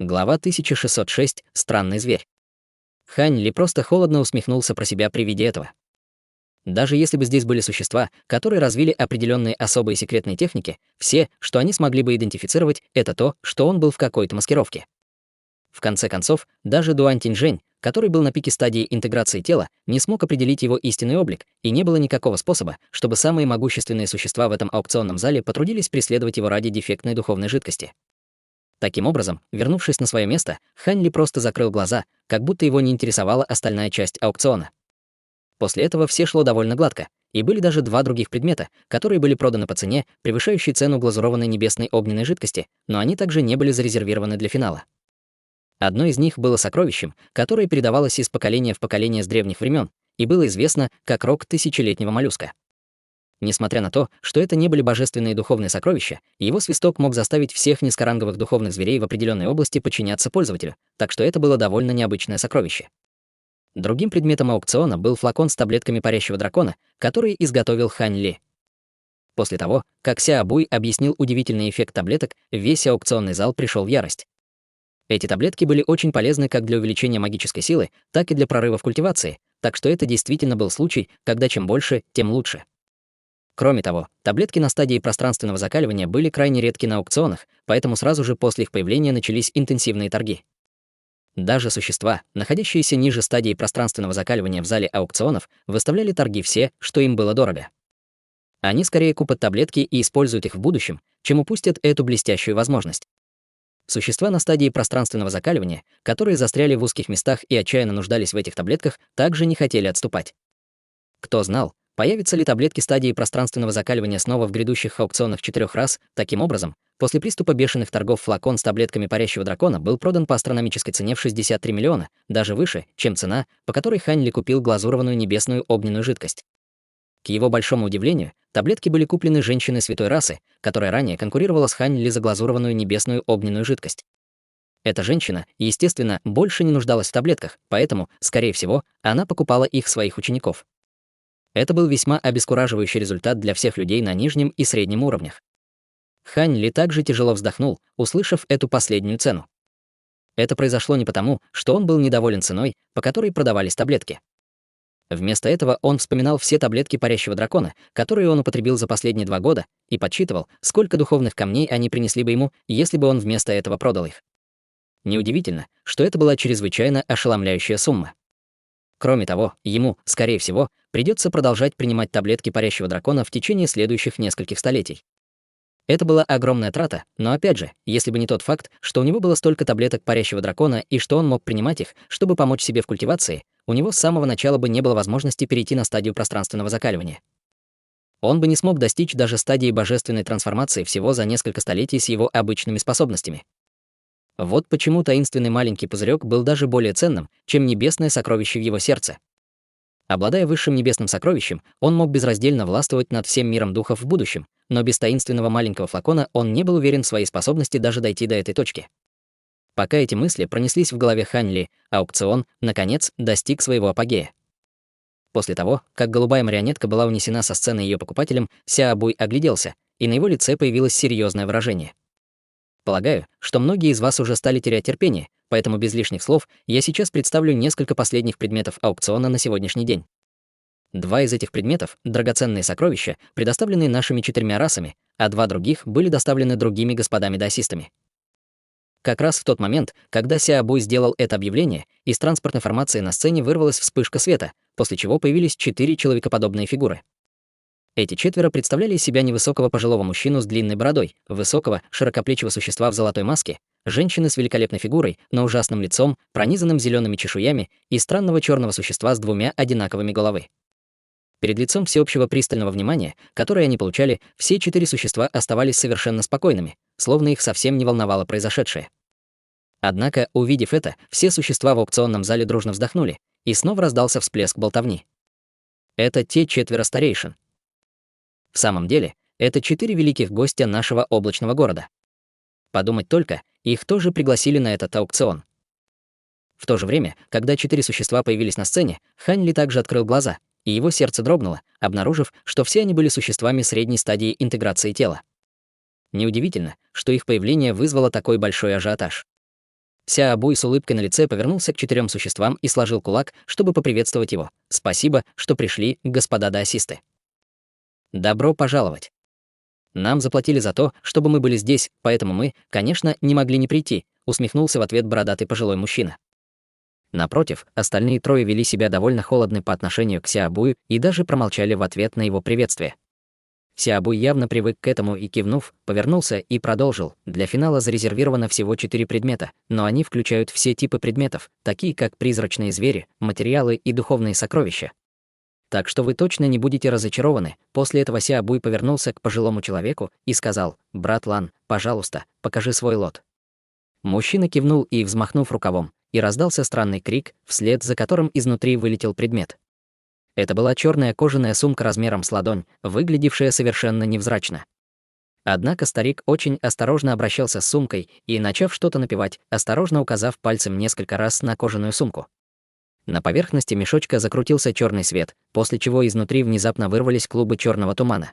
Глава 1606. Странный зверь. Хань Ли просто холодно усмехнулся про себя при виде этого. Даже если бы здесь были существа, которые развили определенные особые секретные техники, все, что они смогли бы идентифицировать, это то, что он был в какой-то маскировке. В конце концов, даже Дуань Тиньжэнь, который был на пике стадии интеграции тела, не смог определить его истинный облик, и не было никакого способа, чтобы самые могущественные существа в этом аукционном зале потрудились преследовать его ради дефектной духовной жидкости. Таким образом, вернувшись на свое место, Хань Ли просто закрыл глаза, как будто его не интересовала остальная часть аукциона. После этого все шло довольно гладко, и были даже два других предмета, которые были проданы по цене, превышающей цену глазурованной небесной огненной жидкости, но они также не были зарезервированы для финала. Одно из них было сокровищем, которое передавалось из поколения в поколение с древних времен, и было известно как рог тысячелетнего моллюска. Несмотря на то, что это не были божественные духовные сокровища, его свисток мог заставить всех низкоранговых духовных зверей в определенной области подчиняться пользователю, так что это было довольно необычное сокровище. Другим предметом аукциона был флакон с таблетками парящего дракона, который изготовил Хань Ли. После того, как Сяо Буй объяснил удивительный эффект таблеток, весь аукционный зал пришел в ярость. Эти таблетки были очень полезны как для увеличения магической силы, так и для прорыва в культивации, так что это действительно был случай, когда чем больше, тем лучше. Кроме того, таблетки на стадии пространственного закаливания были крайне редки на аукционах, поэтому сразу же после их появления начались интенсивные торги. Даже существа, находящиеся ниже стадии пространственного закаливания в зале аукционов, выставляли торги все, что им было дорого. Они скорее купят таблетки и используют их в будущем, чем упустят эту блестящую возможность. Существа на стадии пространственного закаливания, которые застряли в узких местах и отчаянно нуждались в этих таблетках, также не хотели отступать. Кто знал, появятся ли таблетки стадии пространственного закаливания снова в грядущих аукционах 4 раз. Таким образом, после приступа бешеных торгов флакон с таблетками парящего дракона был продан по астрономической цене в 63 миллиона, даже выше, чем цена, по которой Хань Ли купил глазурованную небесную огненную жидкость. К его большому удивлению, таблетки были куплены женщиной святой расы, которая ранее конкурировала с Хань Ли за глазурованную небесную огненную жидкость. Эта женщина, естественно, больше не нуждалась в таблетках, поэтому, скорее всего, она покупала их своих учеников. Это был весьма обескураживающий результат для всех людей на нижнем и среднем уровнях. Хань Ли также тяжело вздохнул, услышав эту последнюю цену. Это произошло не потому, что он был недоволен ценой, по которой продавались таблетки. Вместо этого он вспоминал все таблетки парящего дракона, которые он употребил за последние 2 года, и подсчитывал, сколько духовных камней они принесли бы ему, если бы он вместо этого продал их. Неудивительно, что это была чрезвычайно ошеломляющая сумма. Кроме того, ему, скорее всего, придется продолжать принимать таблетки парящего дракона в течение следующих нескольких столетий. Это была огромная трата, но опять же, если бы не тот факт, что у него было столько таблеток парящего дракона и что он мог принимать их, чтобы помочь себе в культивации, у него с самого начала бы не было возможности перейти на стадию пространственного закаливания. Он бы не смог достичь даже стадии божественной трансформации всего за несколько столетий с его обычными способностями. Вот почему таинственный маленький пузырек был даже более ценным, чем небесное сокровище в его сердце. Обладая высшим небесным сокровищем, он мог безраздельно властвовать над всем миром духов в будущем, но без таинственного маленького флакона он не был уверен в своей способности даже дойти до этой точки. Пока эти мысли пронеслись в голове Хань Ли, аукцион, наконец, достиг своего апогея. После того, как голубая марионетка была унесена со сцены ее покупателем, Сяо Буй огляделся, и на его лице появилось серьезное выражение. Полагаю, что многие из вас уже стали терять терпение, поэтому без лишних слов я сейчас представлю несколько последних предметов аукциона на сегодняшний день. 2 из этих предметов — драгоценные сокровища, предоставленные нашими 4 расами, а 2 других были доставлены другими господами-даосистами. Как раз в тот момент, когда Сяо Буй сделал это объявление, из транспортной формации на сцене вырвалась вспышка света, после чего появились 4 человекоподобные фигуры. Эти 4 представляли из себя невысокого пожилого мужчину с длинной бородой, высокого, широкоплечего существа в золотой маске, женщины с великолепной фигурой, но ужасным лицом, пронизанным зелеными чешуями, и странного черного существа с 2 одинаковыми головами. Перед лицом всеобщего пристального внимания, которое они получали, все 4 существа оставались совершенно спокойными, словно их совсем не волновало произошедшее. Однако, увидев это, все существа в аукционном зале дружно вздохнули, и снова раздался всплеск болтовни. Это те 4 старейшин. В самом деле, это 4 великих гостя нашего облачного города. Подумать только, их тоже пригласили на этот аукцион. В то же время, когда 4 существа появились на сцене, Хань Ли также открыл глаза, и его сердце дрогнуло, обнаружив, что все они были существами средней стадии интеграции тела. Неудивительно, что их появление вызвало такой большой ажиотаж. Сяобуй с улыбкой на лице повернулся к 4 существам и сложил кулак, чтобы поприветствовать его. «Спасибо, что пришли, господа даосисты. Добро пожаловать. Нам заплатили за то, чтобы мы были здесь, поэтому мы, конечно, не могли не прийти», усмехнулся в ответ бородатый пожилой мужчина. Напротив, остальные трое вели себя довольно холодно по отношению к Сяобую и даже промолчали в ответ на его приветствие. Сяобуй явно привык к этому и, кивнув, повернулся и продолжил. Для финала зарезервировано всего 4 предмета, но они включают все типы предметов, такие как призрачные звери, материалы и духовные сокровища. Так что вы точно не будете разочарованы. После этого Сяобуй повернулся к пожилому человеку и сказал: «Брат Лан, пожалуйста, покажи свой лот». Мужчина кивнул и, взмахнув рукавом, и раздался странный крик, вслед за которым изнутри вылетел предмет. Это была черная кожаная сумка размером с ладонь, выглядевшая совершенно невзрачно. Однако старик очень осторожно обращался с сумкой и, начав что-то напевать, осторожно указав пальцем несколько раз на кожаную сумку. На поверхности мешочка закрутился черный свет, после чего изнутри внезапно вырвались клубы черного тумана.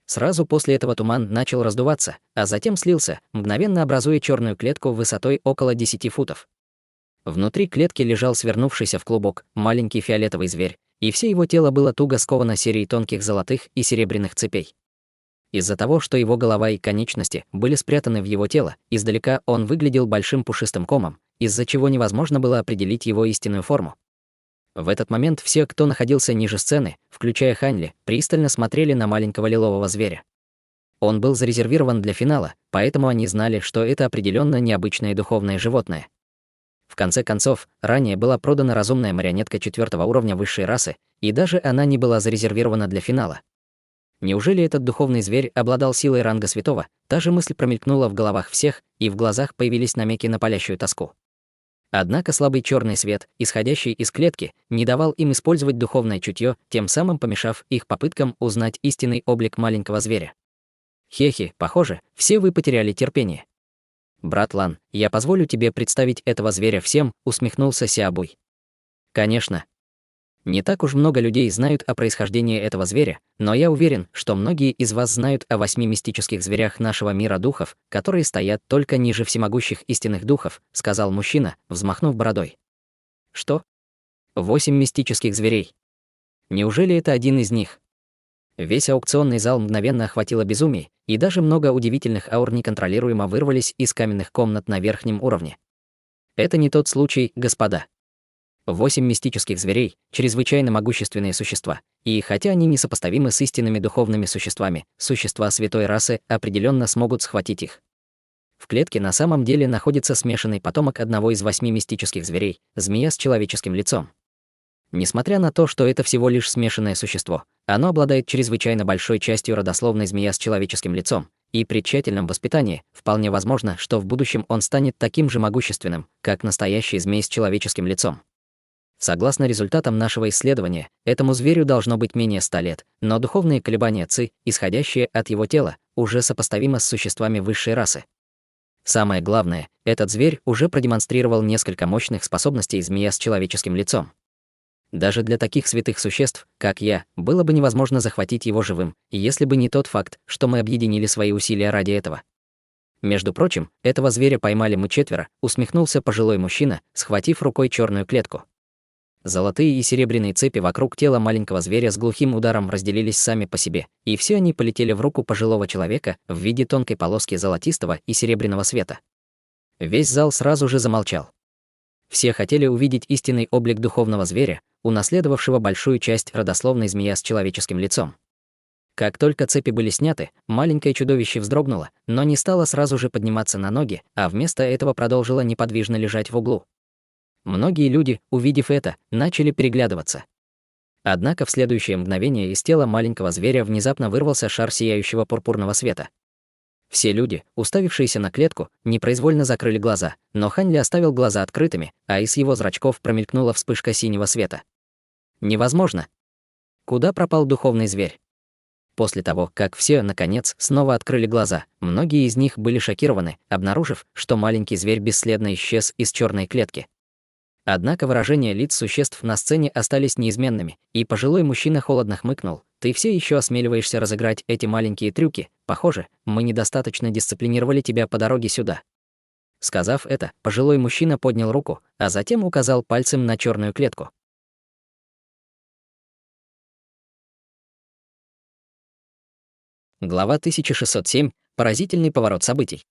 Сразу после этого туман начал раздуваться, а затем слился, мгновенно образуя черную клетку высотой около 10 футов. Внутри клетки лежал свернувшийся в клубок маленький фиолетовый зверь, и все его тело было туго сковано серией тонких золотых и серебряных цепей. Из-за того, что его голова и конечности были спрятаны в его тело, издалека он выглядел большим пушистым комом, из-за чего невозможно было определить его истинную форму. В этот момент все, кто находился ниже сцены, включая Хань Ли, пристально смотрели на маленького лилового зверя. Он был зарезервирован для финала, поэтому они знали, что это определенно необычное духовное животное. В конце концов, ранее была продана разумная марионетка 4-го уровня высшей расы, и даже она не была зарезервирована для финала. Неужели этот духовный зверь обладал силой ранга святого? Та же мысль промелькнула в головах всех, и в глазах появились намеки на палящую тоску. Однако слабый черный свет, исходящий из клетки, не давал им использовать духовное чутье, тем самым помешав их попыткам узнать истинный облик маленького зверя. Хехи, похоже, все вы потеряли терпение. «Брат Лан, я позволю тебе представить этого зверя всем», усмехнулся Сяобуй. «Конечно. Не так уж много людей знают о происхождении этого зверя, но я уверен, что многие из вас знают о 8 мистических зверях нашего мира духов, которые стоят только ниже всемогущих истинных духов», сказал мужчина, взмахнув бородой. «Что? 8 мистических зверей? Неужели это один из них?» Весь аукционный зал мгновенно охватило безумие, и даже много удивительных аур неконтролируемо вырвались из каменных комнат на верхнем уровне. Это не тот случай, господа. 8 мистических зверей — чрезвычайно могущественные существа, и хотя они несопоставимы с истинными духовными существами, существа святой расы определенно смогут схватить их. В клетке на самом деле находится смешанный потомок одного из 8 мистических зверей — змея с человеческим лицом. Несмотря на то, что это всего лишь смешанное существо, оно обладает чрезвычайно большой частью родословной змея с человеческим лицом, и при тщательном воспитании вполне возможно, что в будущем он станет таким же могущественным, как настоящий змей с человеческим лицом. Согласно результатам нашего исследования, этому зверю должно быть менее 100 лет, но духовные колебания ци, исходящие от его тела, уже сопоставимы с существами высшей расы. Самое главное, этот зверь уже продемонстрировал несколько мощных способностей змея с человеческим лицом. Даже для таких святых существ, как я, было бы невозможно захватить его живым, если бы не тот факт, что мы объединили свои усилия ради этого. Между прочим, этого зверя поймали мы 4, усмехнулся пожилой мужчина, схватив рукой черную клетку. Золотые и серебряные цепи вокруг тела маленького зверя с глухим ударом разделились сами по себе, и все они полетели в руку пожилого человека в виде тонкой полоски золотистого и серебряного света. Весь зал сразу же замолчал. Все хотели увидеть истинный облик духовного зверя, унаследовавшего большую часть родословной змея с человеческим лицом. Как только цепи были сняты, маленькое чудовище вздрогнуло, но не стало сразу же подниматься на ноги, а вместо этого продолжило неподвижно лежать в углу. Многие люди, увидев это, начали переглядываться. Однако в следующее мгновение из тела маленького зверя внезапно вырвался шар сияющего пурпурного света. Все люди, уставившиеся на клетку, непроизвольно закрыли глаза, но Хань Ли оставил глаза открытыми, а из его зрачков промелькнула вспышка синего света. Невозможно. Куда пропал духовный зверь? После того, как все, наконец, снова открыли глаза, многие из них были шокированы, обнаружив, что маленький зверь бесследно исчез из черной клетки. Однако выражения лиц существ на сцене остались неизменными, и пожилой мужчина холодно хмыкнул. «Ты все еще осмеливаешься разыграть эти маленькие трюки? Похоже, мы недостаточно дисциплинировали тебя по дороге сюда». Сказав это, пожилой мужчина поднял руку, а затем указал пальцем на черную клетку. Глава 1607. Поразительный поворот событий.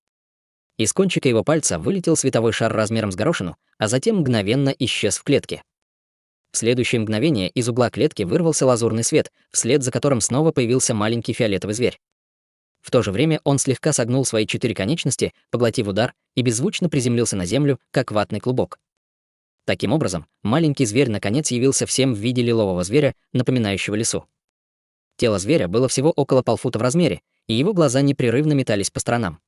Из кончика его пальца вылетел световой шар размером с горошину, а затем мгновенно исчез в клетке. В следующее мгновение из угла клетки вырвался лазурный свет, вслед за которым снова появился маленький фиолетовый зверь. В то же время он слегка согнул свои 4 конечности, поглотив удар, и беззвучно приземлился на землю, как ватный клубок. Таким образом, маленький зверь наконец явился всем в виде лилового зверя, напоминающего лису. Тело зверя было всего около полфута в размере, и его глаза непрерывно метались по сторонам.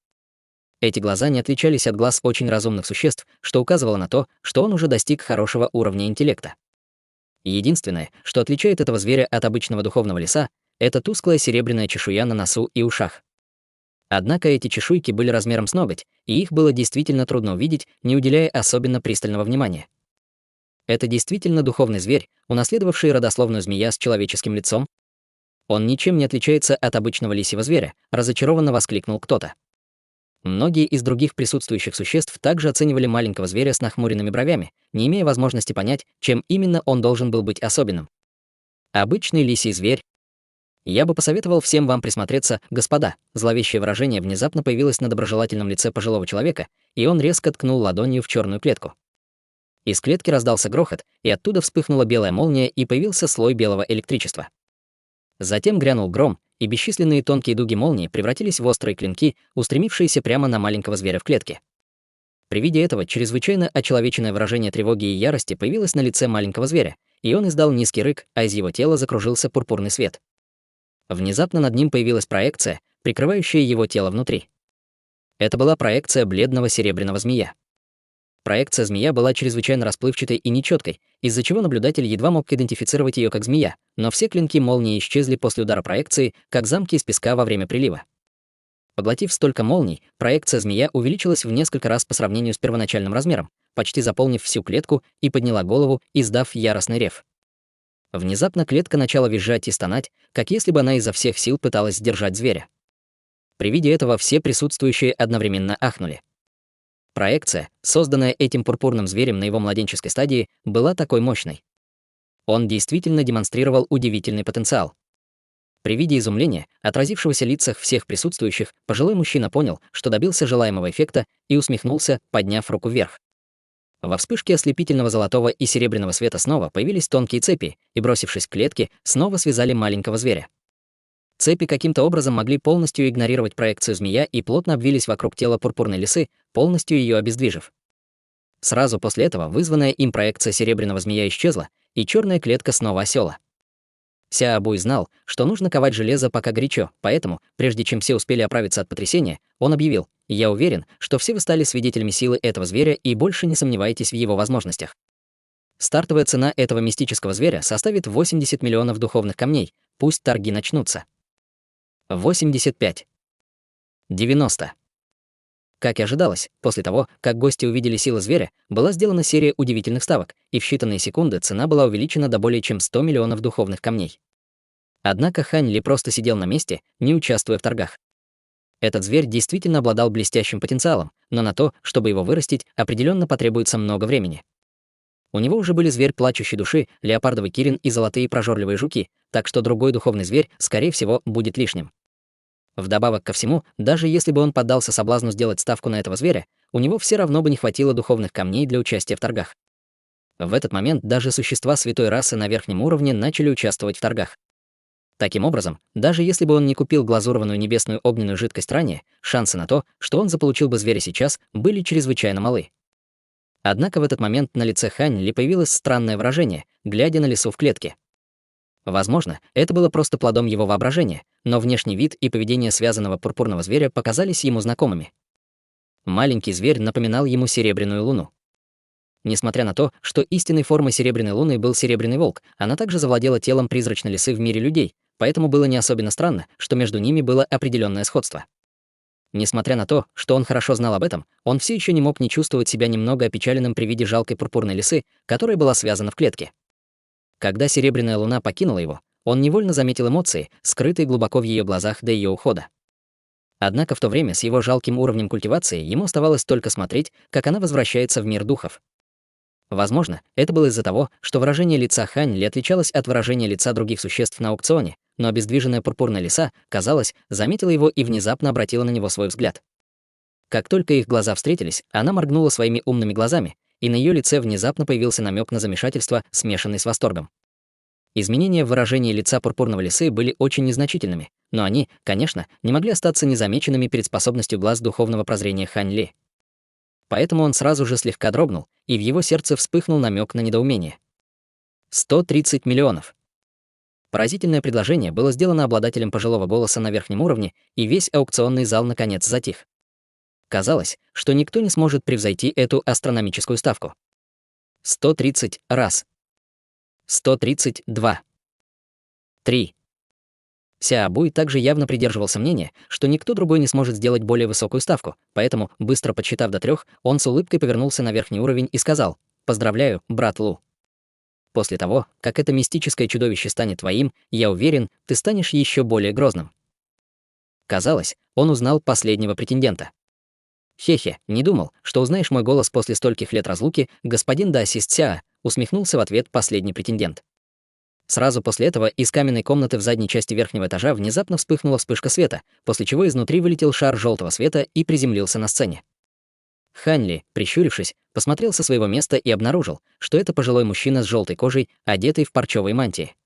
Эти глаза не отличались от глаз очень разумных существ, что указывало на то, что он уже достиг хорошего уровня интеллекта. Единственное, что отличает этого зверя от обычного духовного лиса, это тусклая серебряная чешуя на носу и ушах. Однако эти чешуйки были размером с ноготь, и их было действительно трудно увидеть, не уделяя особенно пристального внимания. Это действительно духовный зверь, унаследовавший родословную змея с человеческим лицом? Он ничем не отличается от обычного лисьего зверя, разочарованно воскликнул кто-то. Многие из других присутствующих существ также оценивали маленького зверя с нахмуренными бровями, не имея возможности понять, чем именно он должен был быть особенным. Обычный лисий зверь. Я бы посоветовал всем вам присмотреться, господа. Зловещее выражение внезапно появилось на доброжелательном лице пожилого человека, и он резко ткнул ладонью в черную клетку. Из клетки раздался грохот, и оттуда вспыхнула белая молния, и появился слой белого электричества. Затем грянул гром, и бесчисленные тонкие дуги молнии превратились в острые клинки, устремившиеся прямо на маленького зверя в клетке. При виде этого чрезвычайно очеловеченное выражение тревоги и ярости появилось на лице маленького зверя, и он издал низкий рык, а из его тела закружился пурпурный свет. Внезапно над ним появилась проекция, прикрывающая его тело внутри. Это была проекция бледного серебряного змея. Проекция змея была чрезвычайно расплывчатой и нечеткой, из-за чего наблюдатель едва мог идентифицировать ее как змея, но все клинки молнии исчезли после удара проекции, как замки из песка во время прилива. Поглотив столько молний, проекция змея увеличилась в несколько раз по сравнению с первоначальным размером, почти заполнив всю клетку, и подняла голову, издав яростный рев. Внезапно клетка начала визжать и стонать, как если бы она изо всех сил пыталась сдержать зверя. При виде этого все присутствующие одновременно ахнули. Проекция, созданная этим пурпурным зверем на его младенческой стадии, была такой мощной. Он действительно демонстрировал удивительный потенциал. При виде изумления, отразившегося в лицах всех присутствующих, пожилой мужчина понял, что добился желаемого эффекта, и усмехнулся, подняв руку вверх. Во вспышке ослепительного золотого и серебряного света снова появились тонкие цепи, и, бросившись к клетке, снова связали маленького зверя. Цепи каким-то образом могли полностью игнорировать проекцию змея и плотно обвились вокруг тела пурпурной лисы, полностью ее обездвижив. Сразу после этого вызванная им проекция серебряного змея исчезла, и черная клетка снова осела. Сяобуй знал, что нужно ковать железо пока горячо, поэтому, прежде чем все успели оправиться от потрясения, он объявил: «Я уверен, что все вы стали свидетелями силы этого зверя и больше не сомневаетесь в его возможностях. Стартовая цена этого мистического зверя составит 80 миллионов духовных камней, пусть торги начнутся». 85. 90. Как и ожидалось, после того, как гости увидели силы зверя, была сделана серия удивительных ставок, и в считанные секунды цена была увеличена до более чем 100 миллионов духовных камней. Однако Хань Ли просто сидел на месте, не участвуя в торгах. Этот зверь действительно обладал блестящим потенциалом, но на то, чтобы его вырастить, определенно потребуется много времени. У него уже были зверь плачущей души, леопардовый кирин и золотые прожорливые жуки, так что другой духовный зверь, скорее всего, будет лишним. Вдобавок ко всему, даже если бы он поддался соблазну сделать ставку на этого зверя, у него все равно бы не хватило духовных камней для участия в торгах. В этот момент даже существа святой расы на верхнем уровне начали участвовать в торгах. Таким образом, даже если бы он не купил глазурованную небесную огненную жидкость ранее, шансы на то, что он заполучил бы зверя сейчас, были чрезвычайно малы. Однако в этот момент на лице Хань Ли появилось странное выражение, глядя на лису в клетке. Возможно, это было просто плодом его воображения, но внешний вид и поведение связанного пурпурного зверя показались ему знакомыми. Маленький зверь напоминал ему серебряную луну. Несмотря на то, что истинной формой серебряной луны был серебряный волк, она также завладела телом призрачной лисы в мире людей, поэтому было не особенно странно, что между ними было определенное сходство. Несмотря на то, что он хорошо знал об этом, он все еще не мог не чувствовать себя немного опечаленным при виде жалкой пурпурной лисы, которая была связана в клетке. Когда серебряная луна покинула его, он невольно заметил эмоции, скрытые глубоко в ее глазах до ее ухода. Однако в то время с его жалким уровнем культивации ему оставалось только смотреть, как она возвращается в мир духов. Возможно, это было из-за того, что выражение лица Хань Ли отличалось от выражения лица других существ на аукционе, но обездвиженная пурпурная лиса, казалось, заметила его и внезапно обратила на него свой взгляд. Как только их глаза встретились, она моргнула своими умными глазами, и на ее лице внезапно появился намек на замешательство, смешанный с восторгом. Изменения в выражении лица пурпурного лисы были очень незначительными, но они, конечно, не могли остаться незамеченными перед способностью глаз духовного прозрения Хань Ли. Поэтому он сразу же слегка дрогнул, и в его сердце вспыхнул намек на недоумение. 130 миллионов. Поразительное предложение было сделано обладателем пожилого голоса на верхнем уровне, и весь аукционный зал наконец затих. Казалось, что никто не сможет превзойти эту астрономическую ставку. 130 раз. 132. 3. Сяобуй также явно придерживался мнения, что никто другой не сможет сделать более высокую ставку, поэтому, быстро подсчитав до 3, он с улыбкой повернулся на верхний уровень и сказал: «Поздравляю, брат Лу. После того, как это мистическое чудовище станет твоим, я уверен, ты станешь еще более грозным». Казалось, он узнал последнего претендента. «Хе-хе, не думал, что узнаешь мой голос после стольких лет разлуки, господин Даосист Сяо», усмехнулся в ответ последний претендент. Сразу после этого из каменной комнаты в задней части верхнего этажа внезапно вспыхнула вспышка света, после чего изнутри вылетел шар желтого света и приземлился на сцене. Хань Ли, прищурившись, посмотрел со своего места и обнаружил, что это пожилой мужчина с желтой кожей, одетый в парчевой мантии.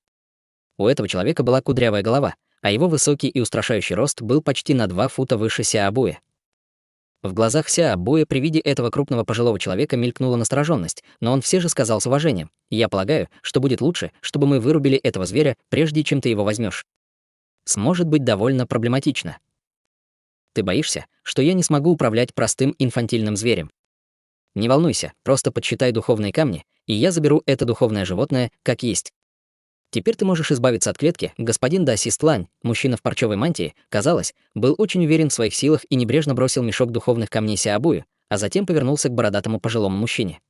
У этого человека была кудрявая голова, а его высокий и устрашающий рост был почти на 2 фута выше Сяобуя. В глазах Сяобуя при виде этого крупного пожилого человека мелькнула настороженность, но он все же сказал с уважением: «Я полагаю, что будет лучше, чтобы мы вырубили этого зверя, прежде чем ты его возьмешь. Сможет быть довольно проблематично. Ты боишься, что я не смогу управлять простым инфантильным зверем? Не волнуйся, просто подсчитай духовные камни, и я заберу это духовное животное как есть. Теперь ты можешь избавиться от клетки». Господин Даосист Лань, мужчина в парчевой мантии, казалось, был очень уверен в своих силах и небрежно бросил мешок духовных камней Сяобую, а затем повернулся к бородатому пожилому мужчине.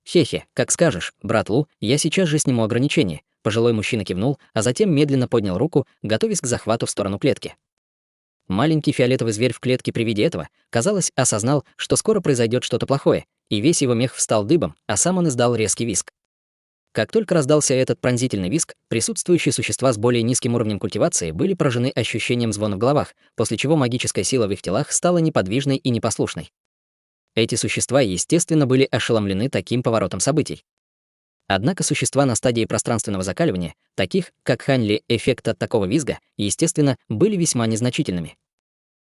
«Хе-хе, как скажешь, брат Лу, я сейчас же сниму ограничение». Пожилой мужчина кивнул, а затем медленно поднял руку, готовясь к захвату в сторону клетки. Маленький фиолетовый зверь в клетке при виде этого, казалось, осознал, что скоро произойдет что-то плохое, и весь его мех встал дыбом, а сам он издал резкий визг. Как только раздался этот пронзительный визг, присутствующие существа с более низким уровнем культивации были поражены ощущением звона в головах, после чего магическая сила в их телах стала неподвижной и непослушной. Эти существа, естественно, были ошеломлены таким поворотом событий. Однако существа на стадии пространственного закаливания, таких как Хань Ли, эффект от такого визга, естественно, были весьма незначительными.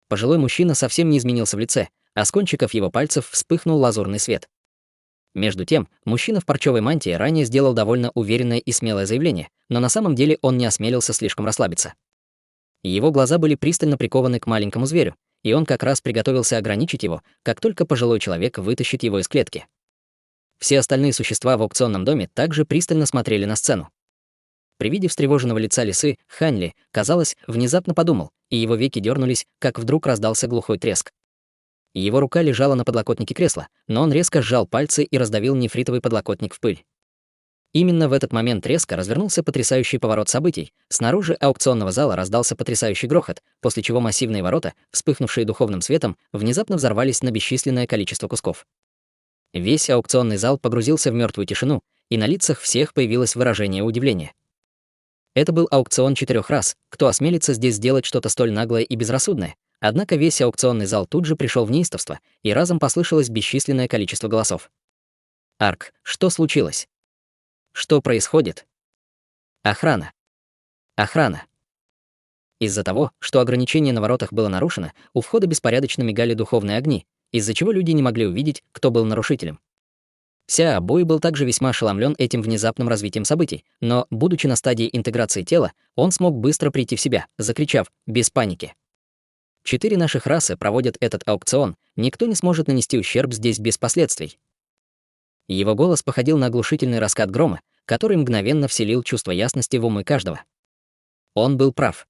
Пожилой мужчина совсем не изменился в лице, а с кончиков его пальцев вспыхнул лазурный свет. Между тем, мужчина в парчевой мантии ранее сделал довольно уверенное и смелое заявление, но на самом деле он не осмелился слишком расслабиться. Его глаза были пристально прикованы к маленькому зверю, и он как раз приготовился ограничить его, как только пожилой человек вытащит его из клетки. Все остальные существа в аукционном доме также пристально смотрели на сцену. При виде встревоженного лица лисы, Хань Ли, казалось, внезапно подумал, и его веки дернулись, как вдруг раздался глухой треск. Его рука лежала на подлокотнике кресла, но он резко сжал пальцы и раздавил нефритовый подлокотник в пыль. Именно в этот момент резко развернулся потрясающий поворот событий. Снаружи аукционного зала раздался потрясающий грохот, после чего массивные ворота, вспыхнувшие духовным светом, внезапно взорвались на бесчисленное количество кусков. Весь аукционный зал погрузился в мертвую тишину, и на лицах всех появилось выражение удивления. Это был аукцион 4 рас. Кто осмелится здесь сделать что-то столь наглое и безрассудное? Однако весь аукционный зал тут же пришел в неистовство, и разом послышалось бесчисленное количество голосов. «Арк, что случилось? Что происходит? Охрана! Охрана!» Из-за того, что ограничение на воротах было нарушено, у входа беспорядочно мигали духовные огни, из-за чего люди не могли увидеть, кто был нарушителем. Сяобуй был также весьма ошеломлен этим внезапным развитием событий, но, будучи на стадии интеграции тела, он смог быстро прийти в себя, закричав «без паники». 4 наших расы проводят этот аукцион, никто не сможет нанести ущерб здесь без последствий. Его голос походил на оглушительный раскат грома, который мгновенно вселил чувство ясности в умы каждого. Он был прав.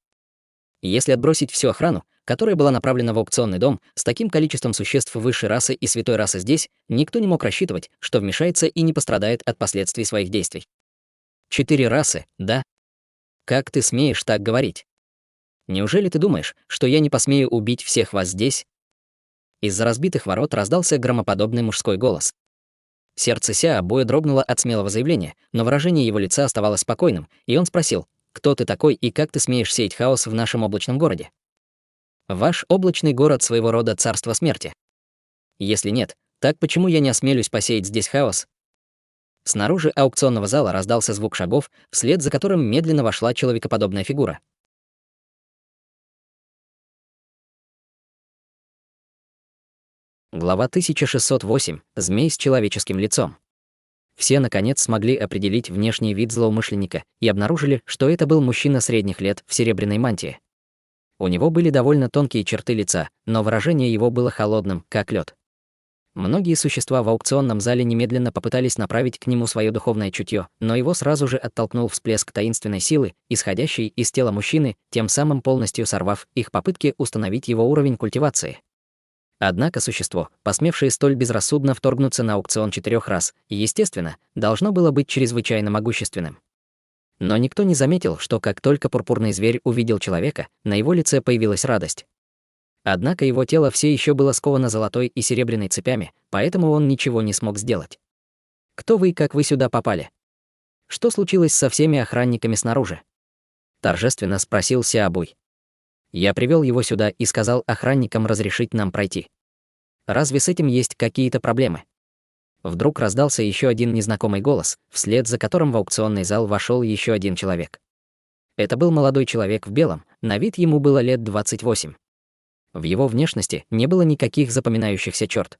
Если отбросить всю охрану, которая была направлена в аукционный дом, с таким количеством существ высшей расы и святой расы здесь, никто не мог рассчитывать, что вмешается и не пострадает от последствий своих действий. 4 расы, да? Как ты смеешь так говорить? Неужели ты думаешь, что я не посмею убить всех вас здесь?» Из-за разбитых ворот раздался громоподобный мужской голос. Сердце Сяобуя дрогнуло от смелого заявления, но выражение его лица оставалось спокойным, и он спросил: «Кто ты такой и как ты смеешь сеять хаос в нашем облачном городе?» «Ваш облачный город своего рода царство смерти. Если нет, так почему я не осмелюсь посеять здесь хаос?» Снаружи аукционного зала раздался звук шагов, вслед за которым медленно вошла человекоподобная фигура. Глава 1608. Змей с человеческим лицом. Все, наконец, смогли определить внешний вид злоумышленника и обнаружили, что это был мужчина средних лет в серебряной мантии. У него были довольно тонкие черты лица, но выражение его было холодным, как лед. Многие существа в аукционном зале немедленно попытались направить к нему свое духовное чутье, но его сразу же оттолкнул всплеск таинственной силы, исходящей из тела мужчины, тем самым полностью сорвав их попытки установить его уровень культивации. Однако существо, посмевшее столь безрассудно вторгнуться на аукцион 4 раз, естественно, должно было быть чрезвычайно могущественным. Но никто не заметил, что как только пурпурный зверь увидел человека, на его лице появилась радость. Однако его тело все еще было сковано золотой и серебряной цепями, поэтому он ничего не смог сделать. «Кто вы и как вы сюда попали? Что случилось со всеми охранниками снаружи?» Торжественно спросил Сяобуй. «Я привел его сюда и сказал охранникам разрешить нам пройти. Разве с этим есть какие-то проблемы?» Вдруг раздался еще один незнакомый голос, вслед за которым в аукционный зал вошел еще один человек. Это был молодой человек в белом, на вид ему было лет 28. В его внешности не было никаких запоминающихся черт.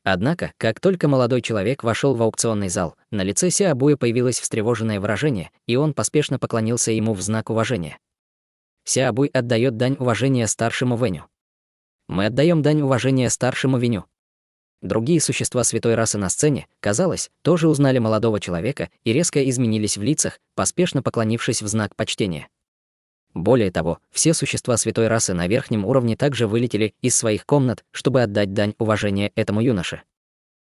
Однако, как только молодой человек вошел в аукционный зал, на лице Сяобуя появилось встревоженное выражение, и он поспешно поклонился ему в знак уважения. Сяобуй отдает дань уважения старшему Вэню. Мы отдаем дань уважения старшему Веню. Другие существа святой расы на сцене, казалось, тоже узнали молодого человека и резко изменились в лицах, поспешно поклонившись в знак почтения. Более того, все существа святой расы на верхнем уровне также вылетели из своих комнат, чтобы отдать дань уважения этому юноше.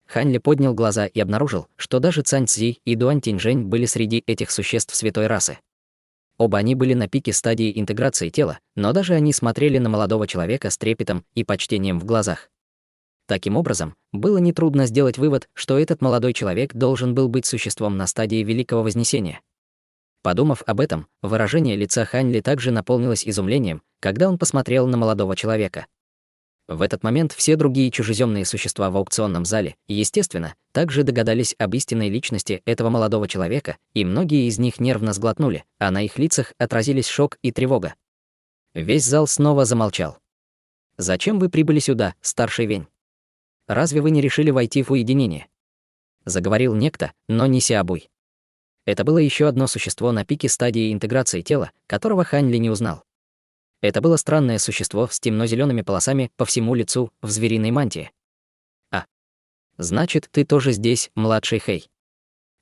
Хань Ли поднял глаза и обнаружил, что даже Цань Цзи и Дуань Тиньжэнь были среди этих существ святой расы. Оба они были на пике стадии интеграции тела, но даже они смотрели на молодого человека с трепетом и почтением в глазах. Таким образом, было нетрудно сделать вывод, что этот молодой человек должен был быть существом на стадии Великого Вознесения. Подумав об этом, выражение лица Хань Ли также наполнилось изумлением, когда он посмотрел на молодого человека. В этот момент все другие чужеземные существа в аукционном зале, естественно, также догадались об истинной личности этого молодого человека, и многие из них нервно сглотнули, а на их лицах отразились шок и тревога. Весь зал снова замолчал. «Зачем вы прибыли сюда, старший Вень? Разве вы не решили войти в уединение?» Заговорил некто, но не Сяобуй. Это было еще одно существо на пике стадии интеграции тела, которого Хань Ли не узнал. Это было странное существо с темно-зелеными полосами по всему лицу в звериной мантии. «А, значит, ты тоже здесь, младший Хэй.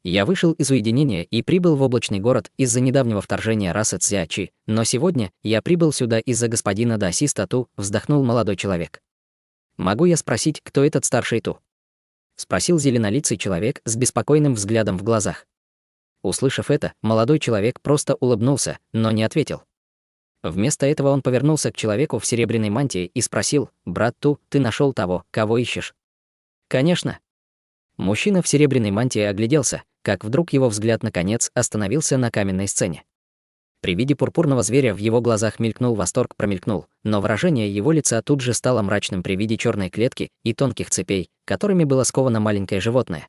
Я вышел из уединения и прибыл в облачный город из-за недавнего вторжения расы Цзячи, но сегодня я прибыл сюда из-за господина Даси Стату», вздохнул молодой человек. «Могу я спросить, кто этот старший Ту?» Спросил зеленолицый человек с беспокойным взглядом в глазах. Услышав это, молодой человек просто улыбнулся, но не ответил. Вместо этого он повернулся к человеку в серебряной мантии и спросил: «Брат Ту, ты нашел того, кого ищешь?» «Конечно». Мужчина в серебряной мантии огляделся, как вдруг его взгляд наконец остановился на каменной сцене. При виде пурпурного зверя в его глазах восторг промелькнул, но выражение его лица тут же стало мрачным при виде черной клетки и тонких цепей, которыми было сковано маленькое животное.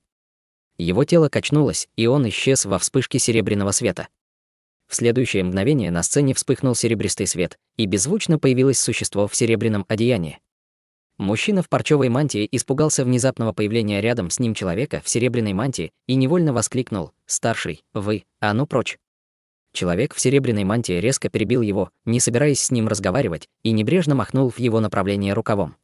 Его тело качнулось, и он исчез во вспышке серебряного света. В следующее мгновение на сцене вспыхнул серебристый свет, и беззвучно появилось существо в серебряном одеянии. Мужчина в парчевой мантии испугался внезапного появления рядом с ним человека в серебряной мантии и невольно воскликнул: «Старший, вы, а ну прочь!» Человек в серебряной мантии резко перебил его, не собираясь с ним разговаривать, и небрежно махнул в его направление рукавом.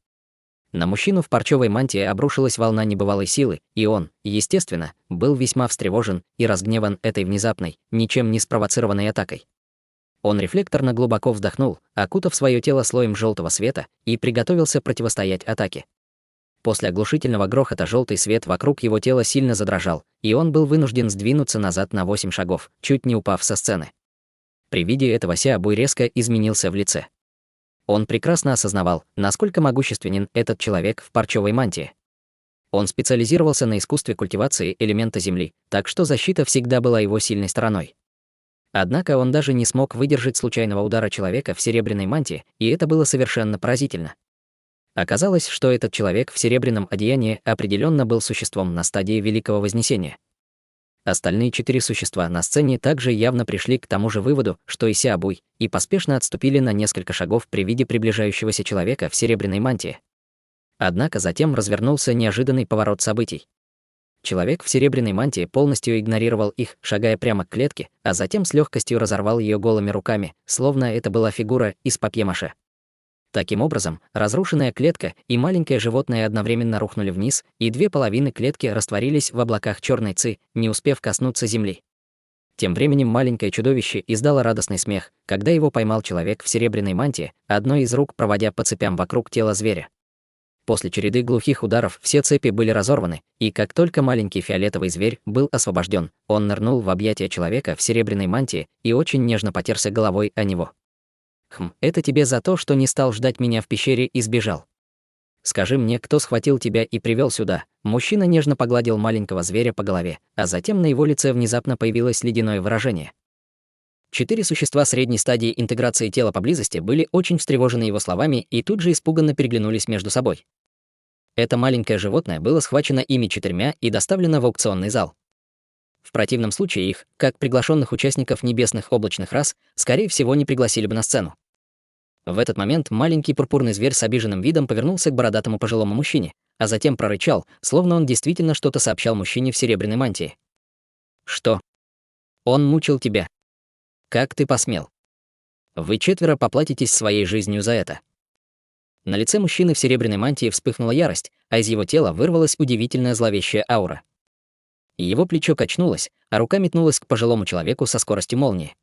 На мужчину в парчевой мантии обрушилась волна небывалой силы, и он, естественно, был весьма встревожен и разгневан этой внезапной, ничем не спровоцированной атакой. Он рефлекторно глубоко вздохнул, окутав свое тело слоем желтого света, и приготовился противостоять атаке. После оглушительного грохота желтый свет вокруг его тела сильно задрожал, и он был вынужден сдвинуться назад на 8 шагов, чуть не упав со сцены. При виде этого Сяобуй резко изменился в лице. Он прекрасно осознавал, насколько могущественен этот человек в парчевой мантии. Он специализировался на искусстве культивации элемента земли, так что защита всегда была его сильной стороной. Однако он даже не смог выдержать случайного удара человека в серебряной мантии, и это было совершенно поразительно. Оказалось, что этот человек в серебряном одеянии определенно был существом на стадии Великого Вознесения. Остальные 4 существа на сцене также явно пришли к тому же выводу, что и Сяобуй, и поспешно отступили на несколько шагов при виде приближающегося человека в серебряной мантии. Однако затем развернулся неожиданный поворот событий. Человек в серебряной мантии полностью игнорировал их, шагая прямо к клетке, а затем с легкостью разорвал ее голыми руками, словно это была фигура из папье-маше. Таким образом, разрушенная клетка и маленькое животное одновременно рухнули вниз, и 2 половины клетки растворились в облаках черной ци, не успев коснуться земли. Тем временем маленькое чудовище издало радостный смех, когда его поймал человек в серебряной мантии, одной из рук проводя по цепям вокруг тела зверя. После череды глухих ударов все цепи были разорваны, и как только маленький фиолетовый зверь был освобожден, он нырнул в объятия человека в серебряной мантии и очень нежно потерся головой о него. Это тебе за то, что не стал ждать меня в пещере и сбежал. Скажи мне, кто схватил тебя и привел сюда?» Мужчина нежно погладил маленького зверя по голове, а затем на его лице внезапно появилось ледяное выражение. 4 существа средней стадии интеграции тела поблизости были очень встревожены его словами и тут же испуганно переглянулись между собой. Это маленькое животное было схвачено ими 4 и доставлено в аукционный зал. В противном случае их, как приглашенных участников небесных облачных рас, скорее всего, не пригласили бы на сцену. В этот момент маленький пурпурный зверь с обиженным видом повернулся к бородатому пожилому мужчине, а затем прорычал, словно он действительно что-то сообщал мужчине в серебряной мантии. «Что? Он мучил тебя? Как ты посмел? Вы 4 поплатитесь своей жизнью за это». На лице мужчины в серебряной мантии вспыхнула ярость, а из его тела вырвалась удивительная зловещая аура. Его плечо качнулось, а рука метнулась к пожилому человеку со скоростью молнии.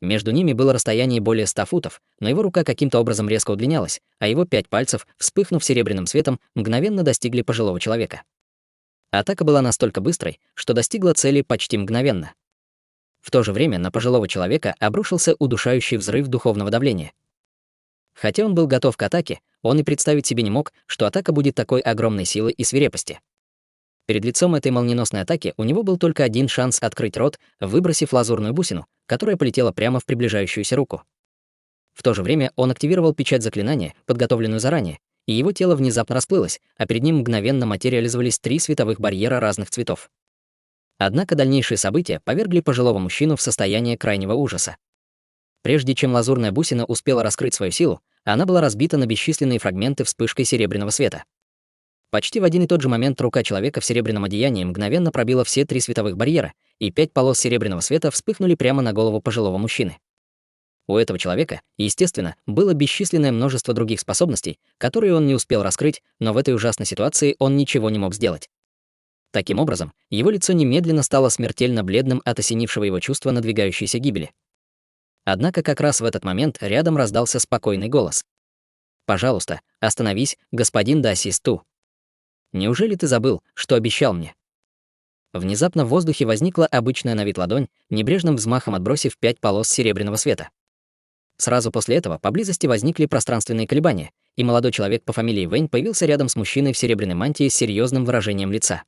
Между ними было расстояние более 100 футов, но его рука каким-то образом резко удлинялась, а его 5 пальцев, вспыхнув серебряным светом, мгновенно достигли пожилого человека. Атака была настолько быстрой, что достигла цели почти мгновенно. В то же время на пожилого человека обрушился удушающий взрыв духовного давления. Хотя он был готов к атаке, он и представить себе не мог, что атака будет такой огромной силы и свирепости. Перед лицом этой молниеносной атаки у него был только один шанс открыть рот, выбросив лазурную бусину, которая полетела прямо в приближающуюся руку. В то же время он активировал печать заклинания, подготовленную заранее, и его тело внезапно расплылось, а перед ним мгновенно материализовались 3 световых барьера разных цветов. Однако дальнейшие события повергли пожилого мужчину в состояние крайнего ужаса. Прежде чем лазурная бусина успела раскрыть свою силу, она была разбита на бесчисленные фрагменты вспышкой серебряного света. Почти в один и тот же момент рука человека в серебряном одеянии мгновенно пробила все 3 световых барьера, и 5 полос серебряного света вспыхнули прямо на голову пожилого мужчины. У этого человека, естественно, было бесчисленное множество других способностей, которые он не успел раскрыть, но в этой ужасной ситуации он ничего не мог сделать. Таким образом, его лицо немедленно стало смертельно бледным от осенившего его чувства надвигающейся гибели. Однако как раз в этот момент рядом раздался спокойный голос. «Пожалуйста, остановись, господин Дасисту. Неужели ты забыл, что обещал мне?» Внезапно в воздухе возникла обычная на вид ладонь, небрежным взмахом отбросив 5 полос серебряного света. Сразу после этого поблизости возникли пространственные колебания, и молодой человек по фамилии Вэнь появился рядом с мужчиной в серебряной мантии с серьезным выражением лица.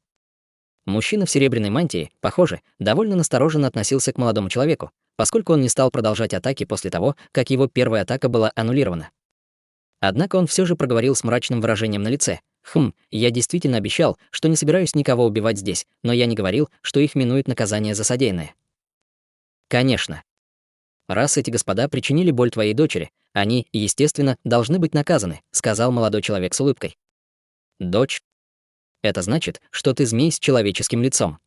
Мужчина в серебряной мантии, похоже, довольно настороженно относился к молодому человеку, поскольку он не стал продолжать атаки после того, как его первая атака была аннулирована. Однако он все же проговорил с мрачным выражением на лице. Я действительно обещал, что не собираюсь никого убивать здесь, но я не говорил, что их минует наказание за содеянное». «Конечно. Раз эти господа причинили боль твоей дочери, они, естественно, должны быть наказаны», сказал молодой человек с улыбкой. «Дочь? Это значит, что ты змей с человеческим лицом».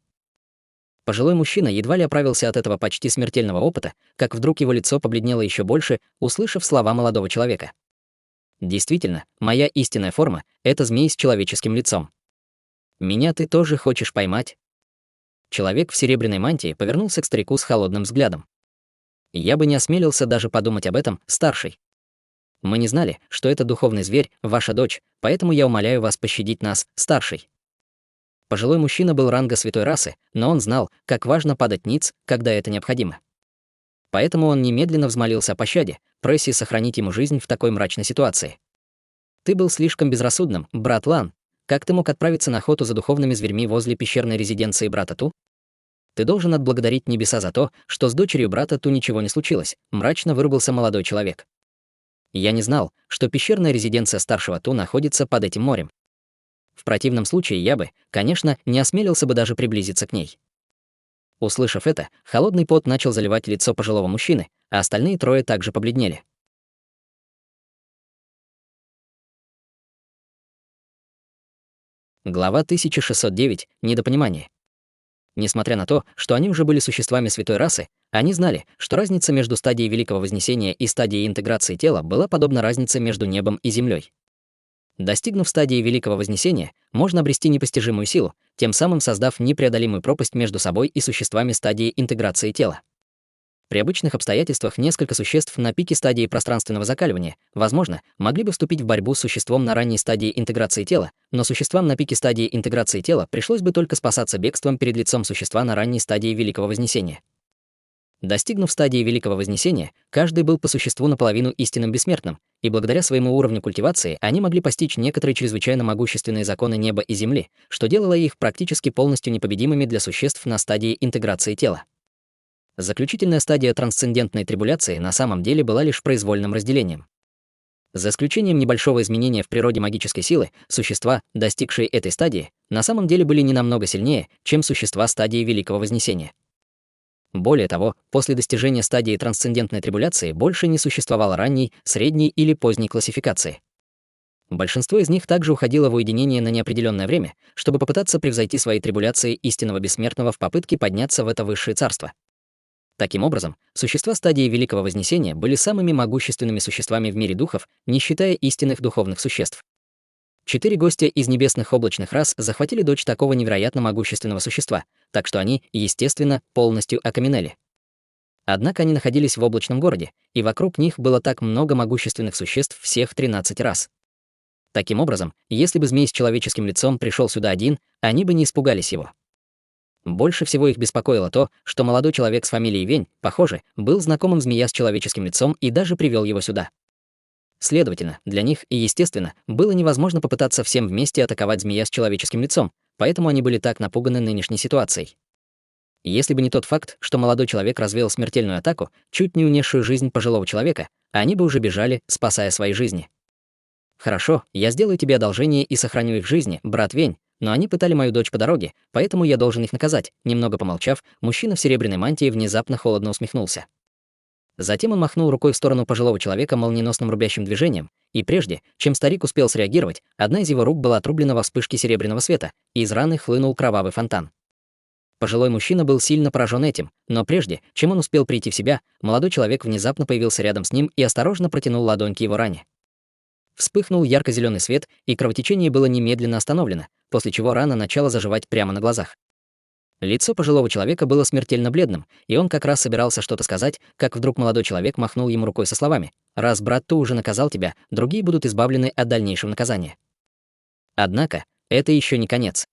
Пожилой мужчина едва ли оправился от этого почти смертельного опыта, как вдруг его лицо побледнело еще больше, услышав слова молодого человека. «Действительно, моя истинная форма — это змей с человеческим лицом. Меня ты тоже хочешь поймать?» Человек в серебряной мантии повернулся к старику с холодным взглядом. «Я бы не осмелился даже подумать об этом, старший. Мы не знали, что это духовный зверь, ваша дочь, поэтому я умоляю вас пощадить нас, старший». Пожилой мужчина был ранга святой расы, но он знал, как важно падать ниц, когда это необходимо. Поэтому он немедленно взмолился о пощаде, прося сохранить ему жизнь в такой мрачной ситуации. «Ты был слишком безрассудным, брат Лан. Как ты мог отправиться на охоту за духовными зверьми возле пещерной резиденции брата Ту? Ты должен отблагодарить небеса за то, что с дочерью брата Ту ничего не случилось», — мрачно выругался молодой человек. «Я не знал, что пещерная резиденция старшего Ту находится под этим морем. В противном случае я бы, конечно, не осмелился бы даже приблизиться к ней». Услышав это, холодный пот начал заливать лицо пожилого мужчины, а остальные трое также побледнели. Глава 1609. Недопонимание. Несмотря на то, что они уже были существами святой расы, они знали, что разница между стадией Великого Вознесения и стадией интеграции тела была подобна разнице между небом и землей. Достигнув стадии Великого Вознесения, можно обрести непостижимую силу, тем самым создав непреодолимую пропасть между собой и существами стадии интеграции тела. При обычных обстоятельствах несколько существ на пике стадии пространственного закаливания, возможно, могли бы вступить в борьбу с существом на ранней стадии интеграции тела, но существам на пике стадии интеграции тела пришлось бы только спасаться бегством перед лицом существа на ранней стадии Великого Вознесения. Достигнув стадии Великого Вознесения, каждый был по существу наполовину истинным бессмертным, и благодаря своему уровню культивации они могли постичь некоторые чрезвычайно могущественные законы неба и земли, что делало их практически полностью непобедимыми для существ на стадии интеграции тела. Заключительная стадия трансцендентной трибуляции на самом деле была лишь произвольным разделением. За исключением небольшого изменения в природе магической силы, существа, достигшие этой стадии, на самом деле были не намного сильнее, чем существа стадии Великого Вознесения. Более того, после достижения стадии трансцендентной трибуляции больше не существовало ранней, средней или поздней классификации. Большинство из них также уходило в уединение на неопределенное время, чтобы попытаться превзойти свои трибуляции истинного бессмертного в попытке подняться в это высшее царство. Таким образом, существа стадии Великого Вознесения были самыми могущественными существами в мире духов, не считая истинных духовных существ. 4 гостя из небесных облачных рас захватили дочь такого невероятно могущественного существа, так что они, естественно, полностью окаменели. Однако они находились в облачном городе, и вокруг них было так много могущественных существ всех 13 рас. Таким образом, если бы змей с человеческим лицом пришел сюда один, они бы не испугались его. Больше всего их беспокоило то, что молодой человек с фамилией Вень, похоже, был знакомым змея с человеческим лицом и даже привел его сюда. Следовательно, для них, и естественно, было невозможно попытаться всем вместе атаковать змея с человеческим лицом, поэтому они были так напуганы нынешней ситуацией. Если бы не тот факт, что молодой человек развеял смертельную атаку, чуть не унесшую жизнь пожилого человека, они бы уже бежали, спасая свои жизни. «Хорошо, я сделаю тебе одолжение и сохраню их жизни, брат Вень, но они пытали мою дочь по дороге, поэтому я должен их наказать». Немного помолчав, мужчина в серебряной мантии внезапно холодно усмехнулся. Затем он махнул рукой в сторону пожилого человека молниеносным рубящим движением, и прежде, чем старик успел среагировать, одна из его рук была отрублена во вспышке серебряного света, и из раны хлынул кровавый фонтан. Пожилой мужчина был сильно поражен этим, но прежде, чем он успел прийти в себя, молодой человек внезапно появился рядом с ним и осторожно протянул ладонь к его ране. Вспыхнул ярко-зеленый свет, и кровотечение было немедленно остановлено, после чего рана начала заживать прямо на глазах. Лицо пожилого человека было смертельно бледным, и он как раз собирался что-то сказать, как вдруг молодой человек махнул ему рукой со словами: «Раз брат Ту уже наказал тебя, другие будут избавлены от дальнейшего наказания». Однако, это еще не конец.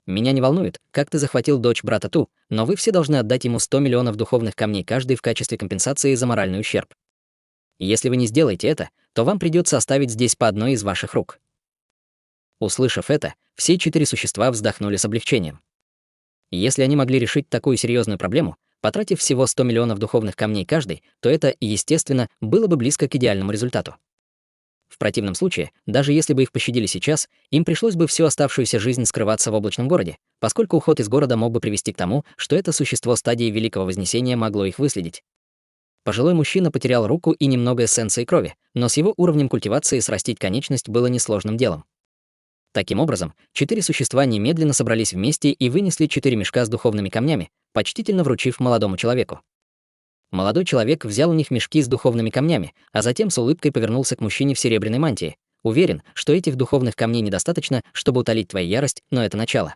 Меня не волнует, как ты захватил дочь брата Ту, но вы все должны отдать ему 100 миллионов духовных камней каждый в качестве компенсации за моральный ущерб. Если вы не сделаете это, то вам придется оставить здесь по одной из ваших рук». Услышав это, все 4 существа вздохнули с облегчением. Если они могли решить такую серьезную проблему, потратив всего 100 миллионов духовных камней каждый, то это, естественно, было бы близко к идеальному результату. В противном случае, даже если бы их пощадили сейчас, им пришлось бы всю оставшуюся жизнь скрываться в облачном городе, поскольку уход из города мог бы привести к тому, что это существо стадии Великого Вознесения могло их выследить. Пожилой мужчина потерял руку и немного эссенции крови, но с его уровнем культивации срастить конечность было несложным делом. Таким образом, 4 существа немедленно собрались вместе и вынесли 4 мешка с духовными камнями, почтительно вручив молодому человеку. Молодой человек взял у них мешки с духовными камнями, а затем с улыбкой повернулся к мужчине в серебряной мантии. «Уверен, что этих духовных камней недостаточно, чтобы утолить твою ярость, но это начало.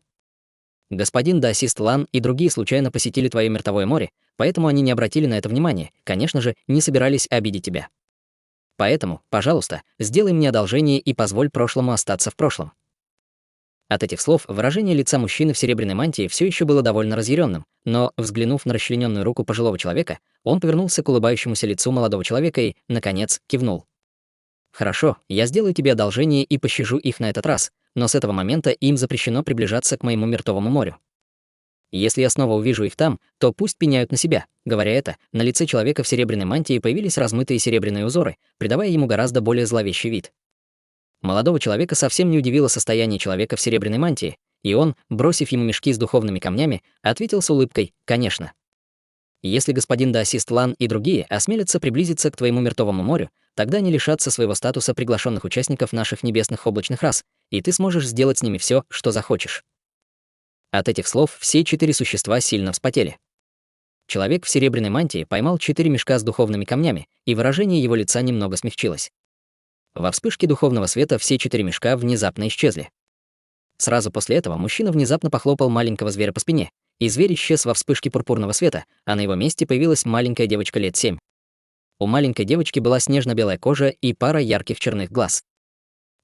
Господин Даосист Лан и другие случайно посетили твое мертвое море, поэтому они не обратили на это внимания, конечно же, не собирались обидеть тебя. Поэтому, пожалуйста, сделай мне одолжение и позволь прошлому остаться в прошлом». От этих слов выражение лица мужчины в серебряной мантии все еще было довольно разъяренным, но, взглянув на расчлененную руку пожилого человека, он повернулся к улыбающемуся лицу молодого человека и, наконец, кивнул. «Хорошо, я сделаю тебе одолжение и пощажу их на этот раз, но с этого момента им запрещено приближаться к моему мертвому морю. Если я снова увижу их там, то пусть пеняют на себя». Говоря это, на лице человека в серебряной мантии появились размытые серебряные узоры, придавая ему гораздо более зловещий вид. Молодого человека совсем не удивило состояние человека в серебряной мантии, и он, бросив ему мешки с духовными камнями, ответил с улыбкой: «Конечно. Если господин Даосист Лан и другие осмелятся приблизиться к твоему мертвому морю, тогда они лишатся своего статуса приглашенных участников наших небесных облачных рас, и ты сможешь сделать с ними все, что захочешь». От этих слов все 4 существа сильно вспотели. Человек в серебряной мантии поймал 4 мешка с духовными камнями, и выражение его лица немного смягчилось. Во вспышке духовного света все 4 мешка внезапно исчезли. Сразу после этого мужчина внезапно похлопал маленького зверя по спине, и зверь исчез во вспышке пурпурного света, а на его месте появилась маленькая девочка лет 7. У маленькой девочки была снежно-белая кожа и пара ярких черных глаз.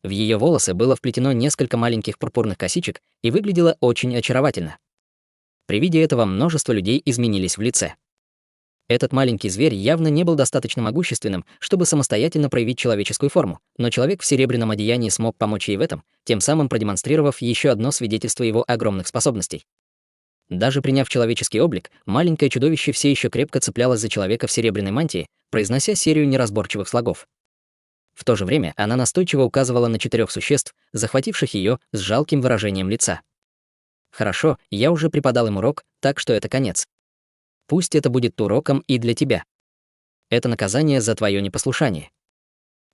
В ее волосы было вплетено несколько маленьких пурпурных косичек и выглядело очень очаровательно. При виде этого множество людей изменились в лице. Этот маленький зверь явно не был достаточно могущественным, чтобы самостоятельно проявить человеческую форму, но человек в серебряном одеянии смог помочь ей в этом, тем самым продемонстрировав еще одно свидетельство его огромных способностей. Даже приняв человеческий облик, маленькое чудовище все еще крепко цеплялось за человека в серебряной мантии, произнося серию неразборчивых слогов. В то же время она настойчиво указывала на 4 существ, захвативших ее с жалким выражением лица. «Хорошо, я уже преподал им урок, так что это конец. Пусть это будет уроком и для тебя. Это наказание за твое непослушание.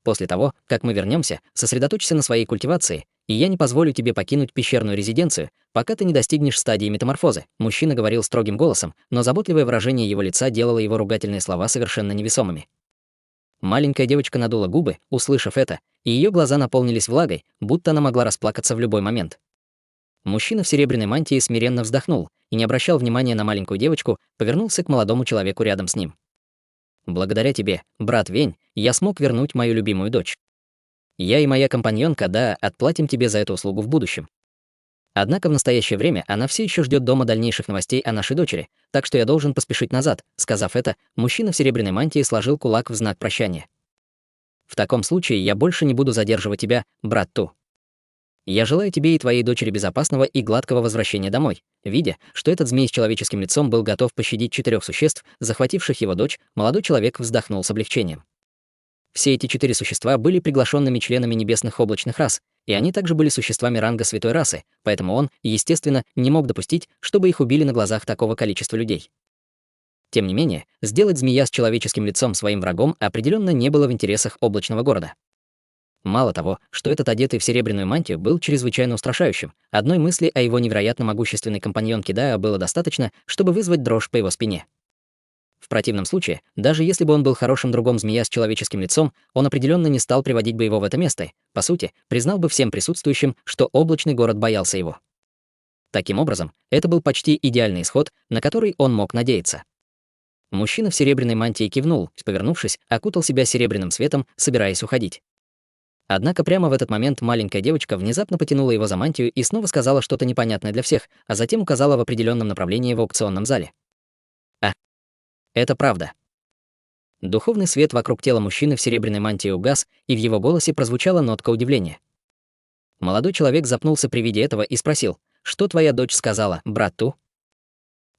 После того, как мы вернемся, сосредоточься на своей культивации, и я не позволю тебе покинуть пещерную резиденцию, пока ты не достигнешь стадии метаморфозы», мужчина говорил строгим голосом, но заботливое выражение его лица делало его ругательные слова совершенно невесомыми. Маленькая девочка надула губы, услышав это, и ее глаза наполнились влагой, будто она могла расплакаться в любой момент. Мужчина в серебряной мантии смиренно вздохнул и не обращал внимания на маленькую девочку, повернулся к молодому человеку рядом с ним. «Благодаря тебе, брат Вень, я смог вернуть мою любимую дочь. Я и моя компаньонка, да, отплатим тебе за эту услугу в будущем. Однако в настоящее время она все еще ждет дома дальнейших новостей о нашей дочери, так что я должен поспешить назад». Сказав это, мужчина в серебряной мантии сложил кулак в знак прощания. «В таком случае я больше не буду задерживать тебя, брат Ту. Я желаю тебе и твоей дочери безопасного и гладкого возвращения домой». Видя, что этот змей с человеческим лицом был готов пощадить 4 существ, захвативших его дочь, молодой человек вздохнул с облегчением. Все эти 4 существа были приглашенными членами небесных облачных рас, и они также были существами ранга святой расы, поэтому он, естественно, не мог допустить, чтобы их убили на глазах такого количества людей. Тем не менее, сделать змея с человеческим лицом своим врагом определенно не было в интересах облачного города. Мало того, что этот одетый в серебряную мантию был чрезвычайно устрашающим, одной мысли о его невероятно могущественной компаньонке Даа было достаточно, чтобы вызвать дрожь по его спине. В противном случае, даже если бы он был хорошим другом змея с человеческим лицом, он определенно не стал приводить бы его в это место, по сути, признал бы всем присутствующим, что облачный город боялся его. Таким образом, это был почти идеальный исход, на который он мог надеяться. Мужчина в серебряной мантии кивнул, повернувшись, окутал себя серебряным светом, собираясь уходить. Однако прямо в этот момент маленькая девочка внезапно потянула его за мантию и снова сказала что-то непонятное для всех, а затем указала в определенном направлении в аукционном зале. Это правда. Духовный свет вокруг тела мужчины в серебряной мантии угас, и в его голосе прозвучала нотка удивления. Молодой человек запнулся при виде этого и спросил: «Что твоя дочь сказала, брат Ту?»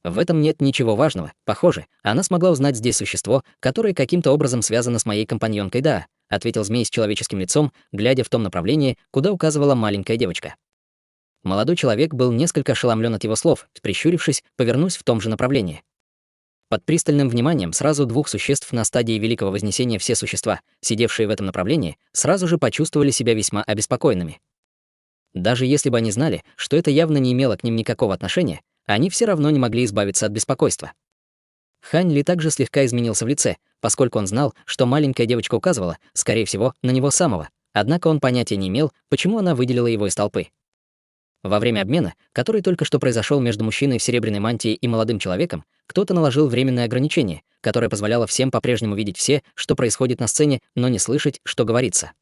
В этом нет ничего важного. Похоже, она смогла узнать здесь существо, которое каким-то образом связано с моей компаньонкой Даа, ответил змей с человеческим лицом, глядя в том направлении, куда указывала маленькая девочка. Молодой человек был несколько ошеломлен от его слов, прищурившись, повернусь в том же направлении. Под пристальным вниманием сразу 2 существ на стадии Великого Вознесения все существа, сидевшие в этом направлении, сразу же почувствовали себя весьма обеспокоенными. Даже если бы они знали, что это явно не имело к ним никакого отношения, они все равно не могли избавиться от беспокойства. Хань Ли также слегка изменился в лице, поскольку он знал, что маленькая девочка указывала, скорее всего, на него самого, однако он понятия не имел, почему она выделила его из толпы. Во время обмена, который только что произошел между мужчиной в серебряной мантии и молодым человеком, кто-то наложил временное ограничение, которое позволяло всем по-прежнему видеть все, что происходит на сцене, но не слышать, что говорится.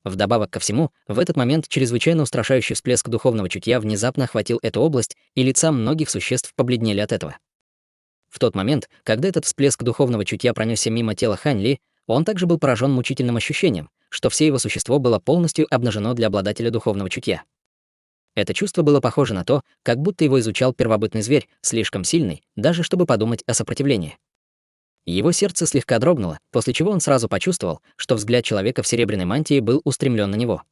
Вдобавок ко всему, в этот момент чрезвычайно устрашающий всплеск духовного чутья внезапно охватил эту область, и лица многих существ побледнели от этого. В тот момент, когда этот всплеск духовного чутья пронесся мимо тела Хань Ли, он также был поражен мучительным ощущением, что все его существо было полностью обнажено для обладателя духовного чутья. Это чувство было похоже на то, как будто его изучал первобытный зверь, слишком сильный, даже чтобы подумать о сопротивлении. Его сердце слегка дрогнуло, после чего он сразу почувствовал, что взгляд человека в серебряной мантии был устремлен на него.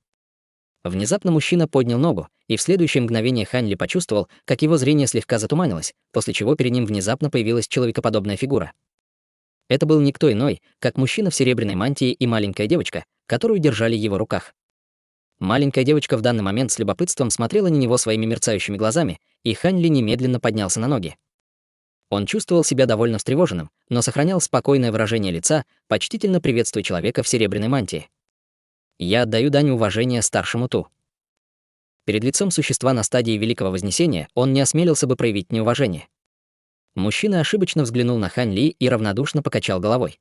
Внезапно мужчина поднял ногу, и в следующее мгновение Хань Ли почувствовал, как его зрение слегка затуманилось, после чего перед ним внезапно появилась человекоподобная фигура. Это был никто иной, как мужчина в серебряной мантии и маленькая девочка, которую держали в его руках. Маленькая девочка в данный момент с любопытством смотрела на него своими мерцающими глазами, и Хань Ли немедленно поднялся на ноги. Он чувствовал себя довольно встревоженным, но сохранял спокойное выражение лица, почтительно приветствуя человека в серебряной мантии. «Я отдаю дань уважения старшему Ту». Перед лицом существа на стадии Великого Вознесения он не осмелился бы проявить неуважение. Мужчина ошибочно взглянул на Хань Ли и равнодушно покачал головой.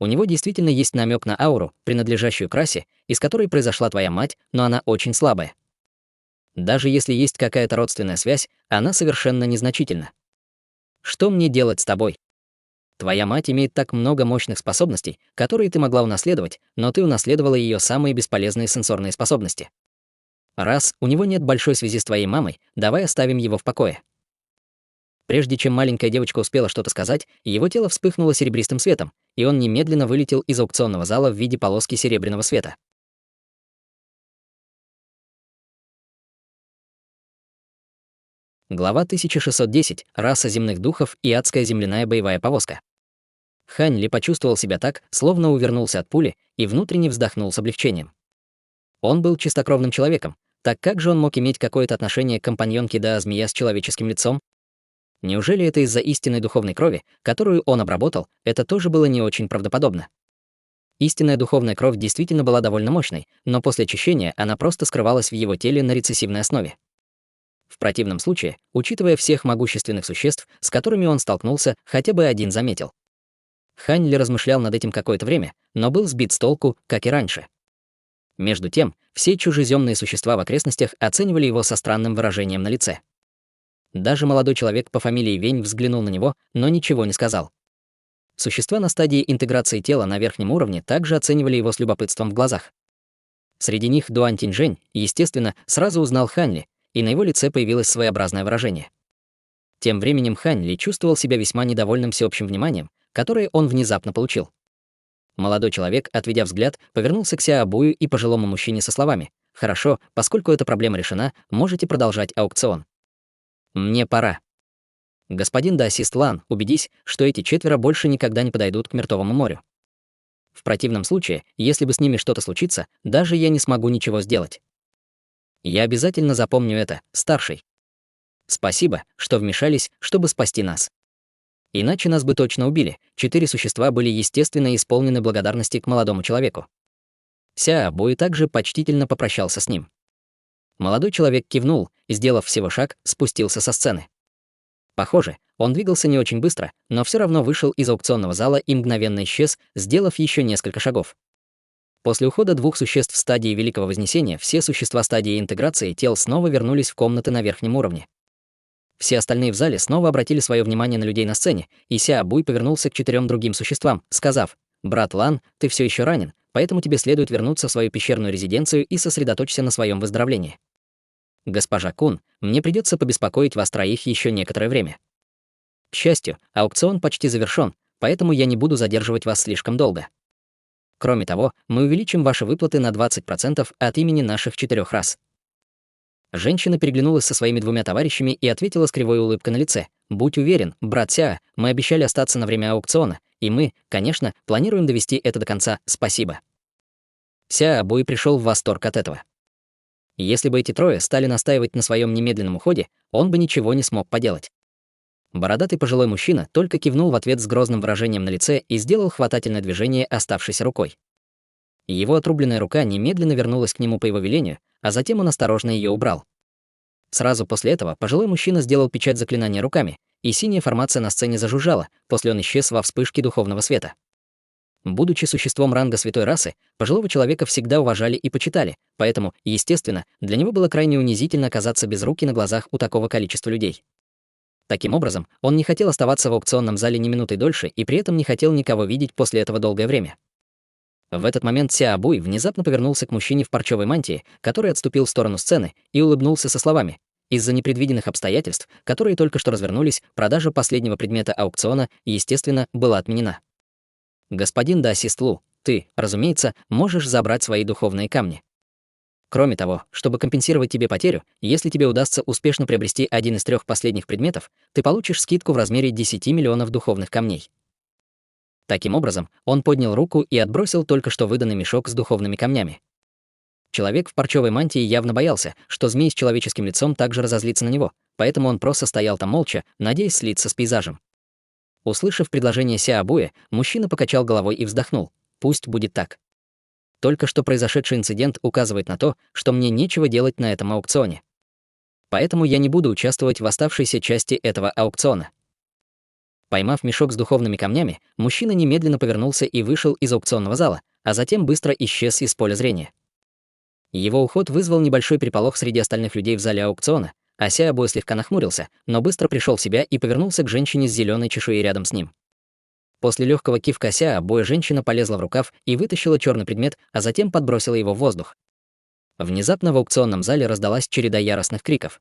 У него действительно есть намек на ауру, принадлежащую к расе, из которой произошла твоя мать, но она очень слабая. Даже если есть какая-то родственная связь, она совершенно незначительна. Что мне делать с тобой? Твоя мать имеет так много мощных способностей, которые ты могла унаследовать, но ты унаследовала ее самые бесполезные сенсорные способности. Раз у него нет большой связи с твоей мамой, давай оставим его в покое. Прежде чем маленькая девочка успела что-то сказать, его тело вспыхнуло серебристым светом, и он немедленно вылетел из аукционного зала в виде полоски серебряного света. Глава 1610. Раса земных духов и адская земляная боевая повозка. Хань Ли почувствовал себя так, словно увернулся от пули, и внутренне вздохнул с облегчением. Он был чистокровным человеком, так как же он мог иметь какое-то отношение к компаньонке да-змея с человеческим лицом? Неужели это из-за истинной духовной крови, которую он обработал, это тоже было не очень правдоподобно? Истинная духовная кровь действительно была довольно мощной, но после очищения она просто скрывалась в его теле на рецессивной основе. В противном случае, учитывая всех могущественных существ, с которыми он столкнулся, хотя бы один заметил. Хань Ли размышлял над этим какое-то время, но был сбит с толку, как и раньше. Между тем, все чужеземные существа в окрестностях оценивали его со странным выражением на лице. Даже молодой человек по фамилии Вень взглянул на него, но ничего не сказал. Существа на стадии интеграции тела на верхнем уровне также оценивали его с любопытством в глазах. Среди них Дуань Тиньжэнь, естественно, сразу узнал Хань Ли, и на его лице появилось своеобразное выражение. Тем временем Хань Ли чувствовал себя весьма недовольным всеобщим вниманием, которое он внезапно получил. Молодой человек, отведя взгляд, повернулся к Сяобую и пожилому мужчине со словами: «Хорошо, поскольку эта проблема решена, можете продолжать аукцион. Мне пора. Господин Даосист Лан, убедись, что эти четверо больше никогда не подойдут к Мертвому морю. В противном случае, если бы с ними что-то случится, даже я не смогу ничего сделать. Я обязательно запомню это, старший. Спасибо, что вмешались, чтобы спасти нас. Иначе нас бы точно убили». 4 существа были естественно исполнены благодарности к молодому человеку. Сяобуй также почтительно попрощался с ним. Молодой человек кивнул и, сделав всего шаг, спустился со сцены. Похоже, он двигался не очень быстро, но все равно вышел из аукционного зала и мгновенно исчез, сделав еще несколько шагов. После ухода 2 существ в стадии Великого Вознесения все существа стадии интеграции тел снова вернулись в комнаты на верхнем уровне. Все остальные в зале снова обратили свое внимание на людей на сцене, и Сяобуй повернулся к 4 другим существам, сказав: «Брат Лан, ты все еще ранен, поэтому тебе следует вернуться в свою пещерную резиденцию и сосредоточься на своем выздоровлении. Госпожа Кун, мне придется побеспокоить вас троих еще некоторое время. К счастью, аукцион почти завершен, поэтому я не буду задерживать вас слишком долго. Кроме того, мы увеличим ваши выплаты на 20% от имени наших 4 рас». Женщина переглянулась со своими 2 товарищами и ответила с кривой улыбкой на лице: «Будь уверен, брат Сяо, мы обещали остаться на время аукциона, и мы, конечно, планируем довести это до конца, спасибо». Сяобуй пришел в восторг от этого. Если бы эти 3 стали настаивать на своем немедленном уходе, он бы ничего не смог поделать. Бородатый пожилой мужчина только кивнул в ответ с грозным выражением на лице и сделал хватательное движение оставшейся рукой. Его отрубленная рука немедленно вернулась к нему по его велению, а затем он осторожно ее убрал. Сразу после этого пожилой мужчина сделал печать заклинания руками, и синяя формация на сцене зажужжала, после он исчез во вспышке духовного света. Будучи существом ранга святой расы, пожилого человека всегда уважали и почитали, поэтому, естественно, для него было крайне унизительно оказаться без руки на глазах у такого количества людей. Таким образом, он не хотел оставаться в аукционном зале ни минуты дольше и при этом не хотел никого видеть после этого долгое время. В этот момент Ся Буй внезапно повернулся к мужчине в парчевой мантии, который отступил в сторону сцены, и улыбнулся со словами: «Из-за непредвиденных обстоятельств, которые только что развернулись, продажа последнего предмета аукциона, естественно, была отменена. Господин Да Систлу, ты, разумеется, можешь забрать свои духовные камни. Кроме того, чтобы компенсировать тебе потерю, если тебе удастся успешно приобрести один из 3 последних предметов, ты получишь скидку в размере 10 миллионов духовных камней». Таким образом, он поднял руку и отбросил только что выданный мешок с духовными камнями. Человек в парчевой мантии явно боялся, что змей с человеческим лицом также разозлится на него, поэтому он просто стоял там молча, надеясь слиться с пейзажем. Услышав предложение Ся Буя, мужчина покачал головой и вздохнул. «Пусть будет так. Только что произошедший инцидент указывает на то, что мне нечего делать на этом аукционе. Поэтому я не буду участвовать в оставшейся части этого аукциона». Поймав мешок с духовными камнями, мужчина немедленно повернулся и вышел из аукционного зала, а затем быстро исчез из поля зрения. Его уход вызвал небольшой переполох среди остальных людей в зале аукциона, а Ся Буй слегка нахмурился, но быстро пришел в себя и повернулся к женщине с зеленой чешуей рядом с ним. После легкого кивка Ся Буя женщина полезла в рукав и вытащила черный предмет, а затем подбросила его в воздух. Внезапно в аукционном зале раздалась череда яростных криков.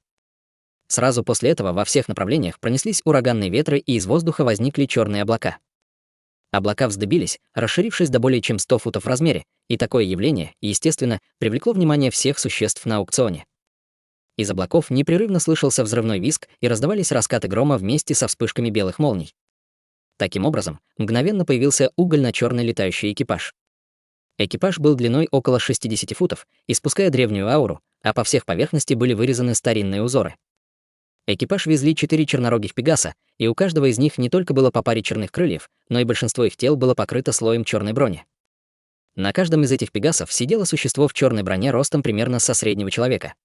Сразу после этого во всех направлениях пронеслись ураганные ветры, и из воздуха возникли черные облака. Облака вздыбились, расширившись до более чем 100 футов в размере, и такое явление, естественно, привлекло внимание всех существ на аукционе. Из облаков непрерывно слышался взрывной визг и раздавались раскаты грома вместе со вспышками белых молний. Таким образом, мгновенно появился угольно-черный летающий экипаж. Экипаж был длиной около 60 футов, испуская древнюю ауру, а по всех поверхности были вырезаны старинные узоры. Экипаж везли 4 чернорогих пегаса, и у каждого из них не только было по паре черных крыльев, но и большинство их тел было покрыто слоем черной брони. На каждом из этих пегасов сидело существо в черной броне ростом примерно со среднего человека.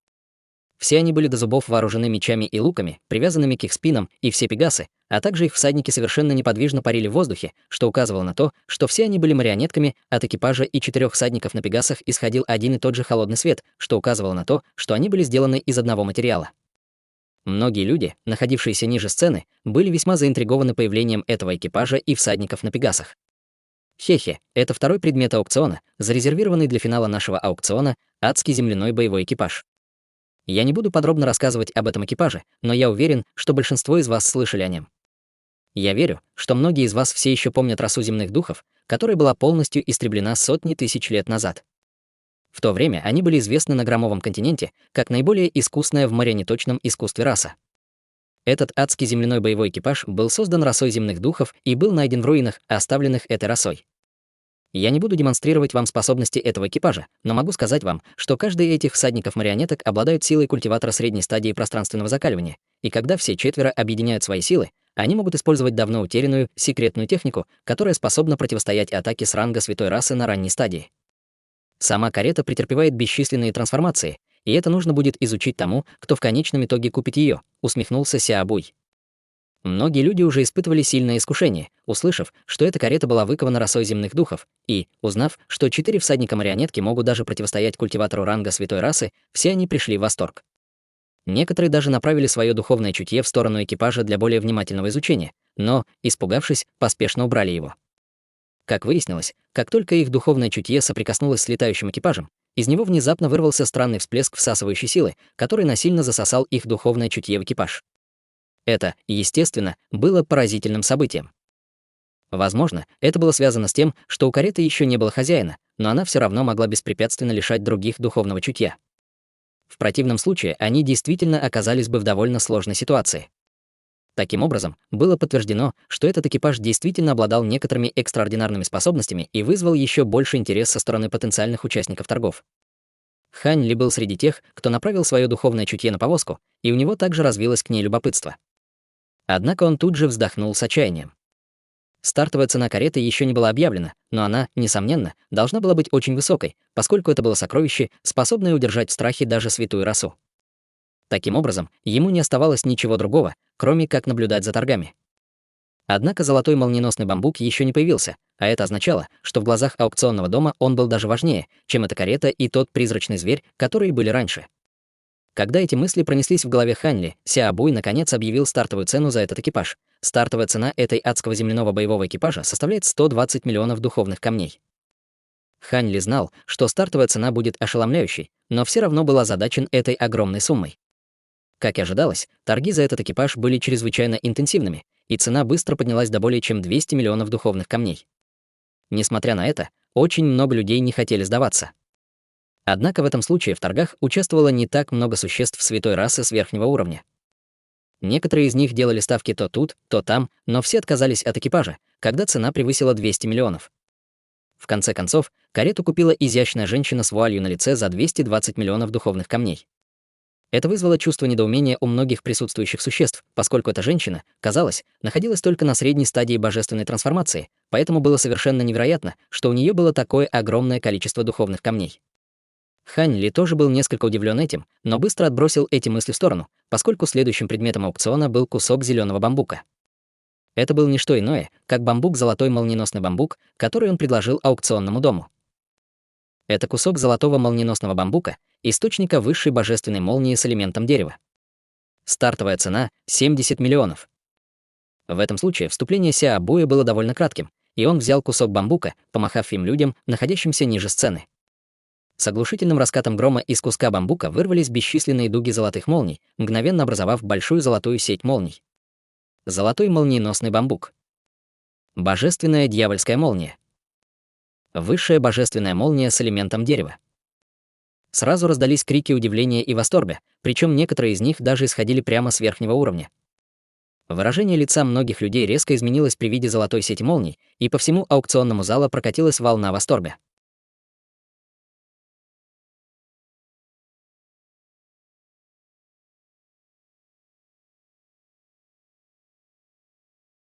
Все они были до зубов вооружены мечами и луками, привязанными к их спинам, и все пегасы, а также их всадники совершенно неподвижно парили в воздухе, что указывало на то, что все они были марионетками, от экипажа и 4 всадников на пегасах исходил один и тот же холодный свет, что указывало на то, что они были сделаны из одного материала. Многие люди, находившиеся ниже сцены, были весьма заинтригованы появлением этого экипажа и всадников на пегасах. Хе-хе, это второй предмет аукциона, зарезервированный для финала нашего аукциона, адский земляной боевой экипаж. Я не буду подробно рассказывать об этом экипаже, но я уверен, что большинство из вас слышали о нем. Я верю, что многие из вас все еще помнят расу земных духов, которая была полностью истреблена сотни тысяч лет назад. В то время они были известны на Громовом континенте как наиболее искусная в марионеточном искусстве раса. Этот адский земляной боевой экипаж был создан расой земных духов и был найден в руинах, оставленных этой расой. Я не буду демонстрировать вам способности этого экипажа, но могу сказать вам, что каждый из этих всадников-марионеток обладает силой культиватора средней стадии пространственного закаливания, и когда все 4 объединяют свои силы, они могут использовать давно утерянную секретную технику, которая способна противостоять атаке с ранга святой расы на ранней стадии. Сама карета претерпевает бесчисленные трансформации, и это нужно будет изучить тому, кто в конечном итоге купит ее, усмехнулся Ся Буй. Многие люди уже испытывали сильное искушение, услышав, что эта карета была выкована росой земных духов, и, узнав, что 4 всадника-марионетки могут даже противостоять культиватору ранга святой расы, все они пришли в восторг. Некоторые даже направили свое духовное чутье в сторону экипажа для более внимательного изучения, но, испугавшись, поспешно убрали его. Как выяснилось, как только их духовное чутье соприкоснулось с летающим экипажем, из него внезапно вырвался странный всплеск всасывающей силы, который насильно засосал их духовное чутье в экипаж. Это, естественно, было поразительным событием. Возможно, это было связано с тем, что у кареты еще не было хозяина, но она все равно могла беспрепятственно лишать других духовного чутья. В противном случае они действительно оказались бы в довольно сложной ситуации. Таким образом, было подтверждено, что этот экипаж действительно обладал некоторыми экстраординарными способностями и вызвал еще больше интерес со стороны потенциальных участников торгов. Хань Ли был среди тех, кто направил свое духовное чутье на повозку, и у него также развилось к ней любопытство. Однако он тут же вздохнул с отчаянием. Стартовая цена кареты еще не была объявлена, но она, несомненно, должна была быть очень высокой, поскольку это было сокровище, способное удержать в страхе даже святую расу. Таким образом, ему не оставалось ничего другого, кроме как наблюдать за торгами. Однако золотой молниеносный бамбук еще не появился, а это означало, что в глазах аукционного дома он был даже важнее, чем эта карета и тот призрачный зверь, которые были раньше. Когда эти мысли пронеслись в голове Хань Ли, Сяобуй наконец объявил стартовую цену за этот экипаж. Стартовая цена этой адского земляного боевого экипажа составляет 120 миллионов духовных камней. Хань Ли знал, что стартовая цена будет ошеломляющей, но все равно был озадачен этой огромной суммой. Как и ожидалось, торги за этот экипаж были чрезвычайно интенсивными, и цена быстро поднялась до более чем 200 миллионов духовных камней. Несмотря на это, очень много людей не хотели сдаваться. Однако в этом случае в торгах участвовало не так много существ святой расы с верхнего уровня. Некоторые из них делали ставки то тут, то там, но все отказались от экипажа, когда цена превысила 200 миллионов. В конце концов, карету купила изящная женщина с вуалью на лице за 220 миллионов духовных камней. Это вызвало чувство недоумения у многих присутствующих существ, поскольку эта женщина, казалось, находилась только на средней стадии божественной трансформации, поэтому было совершенно невероятно, что у нее было такое огромное количество духовных камней. Хань Ли тоже был несколько удивлен этим, но быстро отбросил эти мысли в сторону, поскольку следующим предметом аукциона был кусок зеленого бамбука. Это был не что иное, как золотой молниеносный бамбук, который он предложил аукционному дому. Это кусок золотого молниеносного бамбука, источника высшей божественной молнии с элементом дерева. Стартовая цена — 70 миллионов. В этом случае вступление Сяобуя было довольно кратким, и он взял кусок бамбука, помахав им людям, находящимся ниже сцены. С оглушительным раскатом грома из куска бамбука вырвались бесчисленные дуги золотых молний, мгновенно образовав большую золотую сеть молний. Золотой молниеносный бамбук. Божественная дьявольская молния. Высшая божественная молния с элементом дерева. Сразу раздались крики удивления и восторга, причем некоторые из них даже исходили прямо с верхнего уровня. Выражение лица многих людей резко изменилось при виде золотой сети молний, и по всему аукционному залу прокатилась волна восторга.